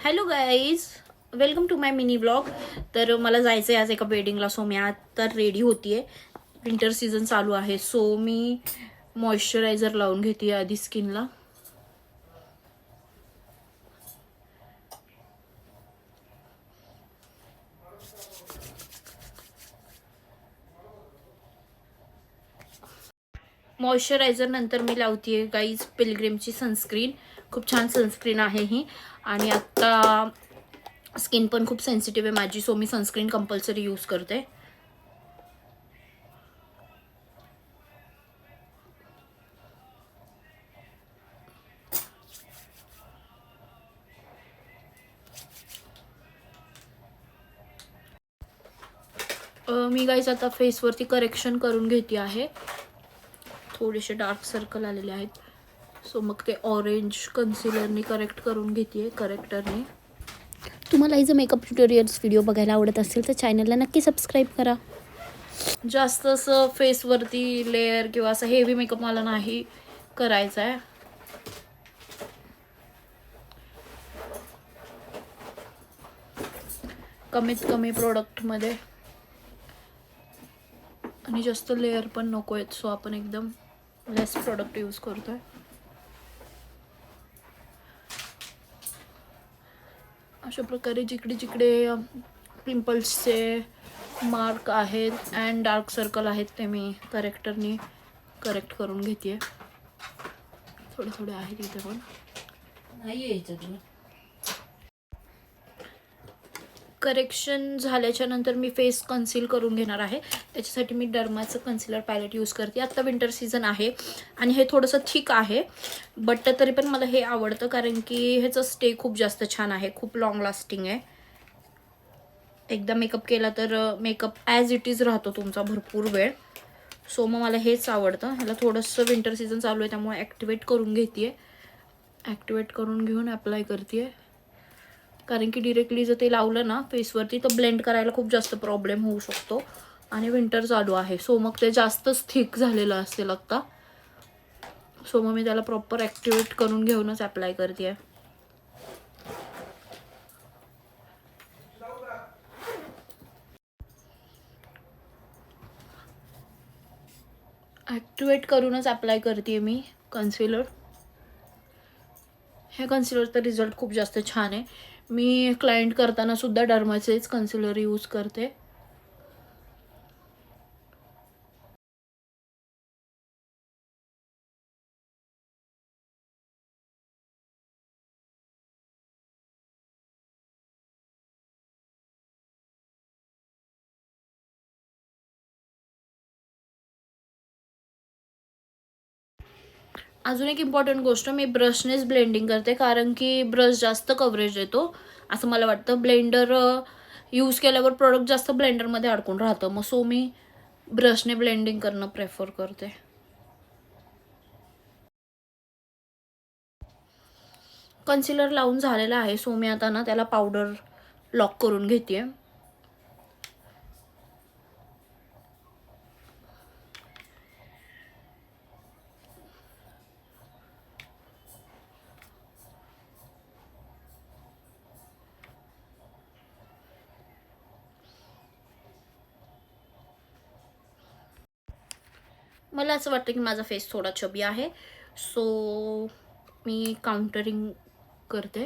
Hello guys, welcome to my mini blog. तर मला जायचं आहे आज एका वेडिंगला. सो मी आता रेडी होतीये. विंटर सीझन चालू आहे, सो मी मॉइश्चरायझर लावून घेते आधी स्किनला. मॉइश्चरायझर नंतर मी लावतीये गाईज पिलग्रिमची सनस्क्रीन. खूप छान सनस्क्रीन आहे ही. आणि आता स्किन पण खूप सेन्सिटिव्ह आहे माझी, सो मी सनस्क्रीन कंपल्सरी यूज करते. मी गाईज आता फेसवरती करेक्शन करून घेते आहे. थोडेसे डार्क सर्कल आलेले आहेत, सो मग ते ऑरेंज कन्सिलरने करेक्ट करून घेते करेक्टरने. तुम्हाला जर मेकअप ट्युटोरियल्स व्हिडिओ बघायला आवडत असेल तर चॅनलला नक्की सबस्क्राईब करा. जास्त असं फेसवरती लेअर किंवा असं हेवी मेकअप मला नाही करायचा आहे. कमीत कमी प्रोडक्टमध्ये आणि जास्त लेअर पण नको आहेत, सो आपण एकदम लेस प्रोडक्ट यूज करतोय. अशा प्रकारे जिकडे जिकडे पिंपल्सचे मार्क आहेत अँड डार्क सर्कल आहेत ते मी करेक्टरनी करेक्ट करून घेते. थोडे थोडे आहेत इथे पण. नाही यायचं तुला. करेक्शन झाल्याच्या नंतर मी फेस कन्सील करून घेणार आहे. त्याच्यासाठी मी डर्माचं कन्सिलर पॅलेट यूज करते. आत्ता विंटर सीझन आहे आणि हे थोडंसं थिक आहे, बट तरी पण मला हे आवडतं कारण की ह्याचं स्टे खूप जास्त छान आहे, खूप लॉंग लास्टिंग आहे. एकदा मेकअप केला तर मेकअप ॲज इट इज राहतो तुमचा भरपूर वेळ. सो मग मला हेच आवडतं. ह्याला थोडंसं विंटर सीझन चालू आहे त्यामुळे ॲक्टिवेट करून घेते. ॲक्टिवेट करून घेऊन अप्लाय करते, कारण की डिरेक्टली जर ते लावलं ना फेसवरती तर ब्लेंड करायला खूप जास्त प्रॉब्लेम होऊ शकतो. आणि विंटर चालू आहे, सो मग ते जास्तच थिक झालेलं असेल आता. सो मग मी त्याला प्रॉपर ॲक्टिवेट करून घेऊनच अप्लाय करते. ॲक्टिवेट करूनच अप्लाय करते मी कन्सिलर. हे कन्सिलरचा रिझल्ट खूप जास्त छान आहे. मी क्लायंट करताना सुद्धा डर्माचेच कन्सिलर यूज करते. अजून एक इम्पॉर्टंट गोष्ट, मी ब्रशनेच ब्लेंडिंग करते कारण की ब्रश जास्त कव्हरेज देतो असं मला वाटतं. ब्लेंडर यूज केल्यावर प्रोडक्ट जास्त ब्लेंडरमध्ये अडकून राहतं, मग सो मी ब्रशने ब्लेंडिंग करणं प्रेफर करते. कन्सिलर लावून झालेला आहे, सो मी आता ना त्याला पावडर लॉक करून घेते. मला असं वाटतं की माझा फेस थोडा चबी आहे, सो मी काउंटरिंग करते.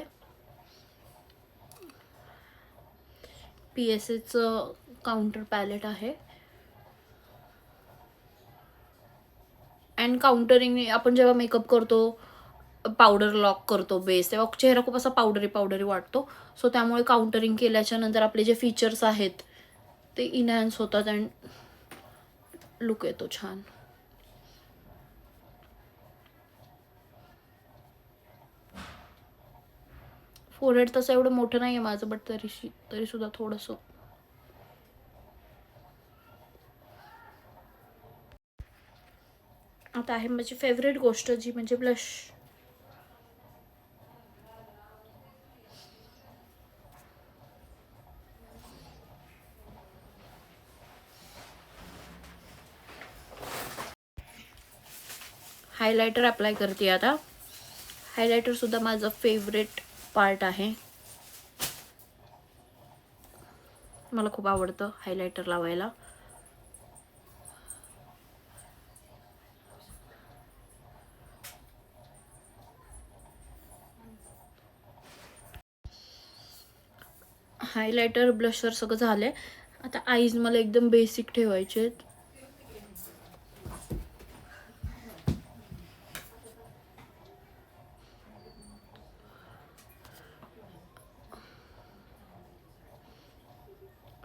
PSAचं काउंटर पॅलेट आहे. अँड काउंटरिंग आपण जेव्हा मेकअप करतो, पावडर लॉक करतो बेस, तेव्हा चेहरा खूप असा पावडरी पावडरी वाटतो. सो त्यामुळे काउंटरिंग केल्याच्या नंतर आपले जे फीचर्स आहेत ते इनहॅन्स होतात अँड लुक येतो छान. फोरहेड तसं एवढं मोठं नाही आहे माझं, बट तरी सुद्धा थोडंसं. आता आहे माझी फेवरेट गोष्ट जी म्हणजे ब्लश. हायलायटर अप्लाय करते आता. हायलायटर सुद्धा माझं फेवरेट पार्ट आहे. मला खूप आवडतं हायलायटर लावायला. हायलायटर ब्लशर सगळं झालंय. आता आईज मला एकदम बेसिक ठेवायचे आहेत.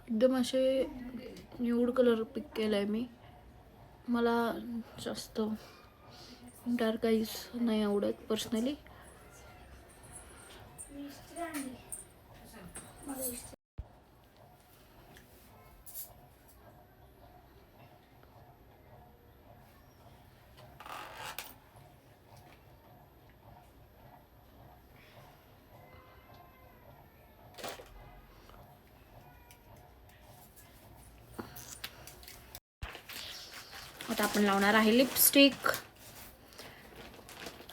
एकदम असे न्यूड कलर पिक केलाय मी. मला जास्त डार्क आईज नाही आवडत पर्सनली. आता आपण लावणार आहे लिपस्टिक.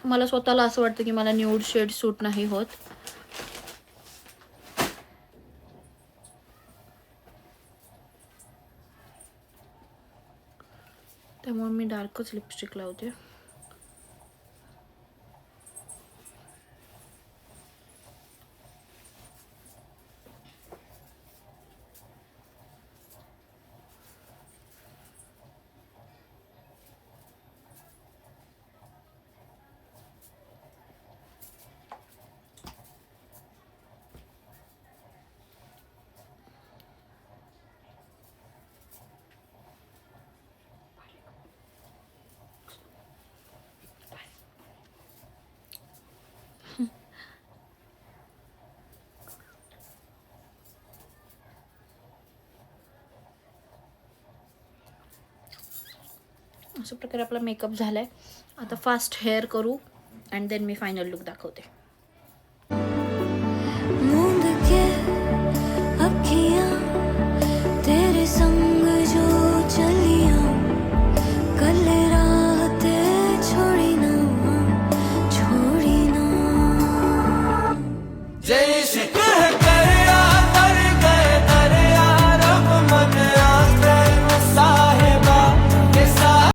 मला स्वतःला असं वाटतं की मला न्यूड शेड सूट नाही होत. त्यामुळे मी डार्कच लिपस्टिक लावते. अशा प्रकारे आपला मेकअप झालाय. आता फास्ट हेअर करू and than me final look दाखवते.